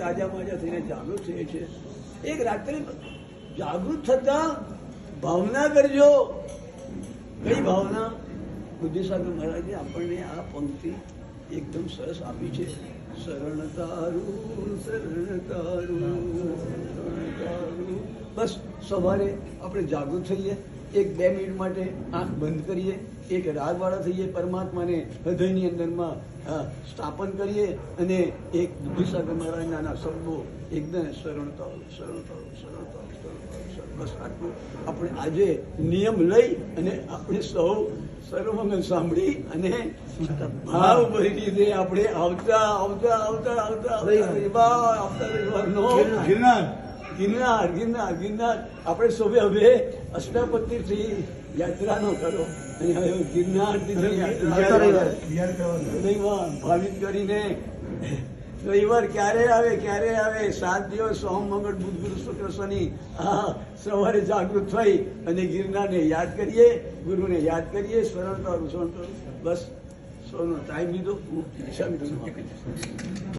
તાજા માજા થઈને જાગૃત થઈએ છીએ. એક રાત્રે જાગૃત થતા ભાવના કરજો. કઈ ભાવના? બુદ્ધિસાગર મહારાજે આપણને આ પંક્તિ એકદમ સરસ આપી છે. શરણ તારું શરણ તારું શરણ તારું. બસ સવારે આપણે જાગૃત થઈએ, 1-2 મિનિટ માટે આંખ બંધ કરીએ, એક રાગવાળા થઈએ, પરમાત્માને હૃદયની અંદરમાં સ્થાપન કરીએ અને એક બુદ્ધિસાગર મહારાજના શબ્દો એકદમ શરણ તારું શરણ તારું શરણ તારું શરણ તારું. બસ આટલું આપણે આજે નિયમ લઈ અને આપણે સૌ સર્વમંગલ સાંભળી અને ભાવ ભરી રીતે આપણે આવતા આવતા આવતા આવતા આવતા રવિવારનો ગિરનાર આપણે સૌએ હવે અષ્ટાપત્રીથી યાત્રાનો કરો અને હવે ગિરનારથી રવિવાર ભાવિત કરીને રવિવાર ક્યારે આવે 7 દિવસ સોમ મંગળ બુધ ગુરુ શુક્ર શનિ. સવારે જાગૃત થઈ અને ગિરનારને યાદ કરીએ, ગુરુને યાદ કરીએ, સ્મરણ કરું. બસ સૌનો ટાઈમ લીધો, હું દિશા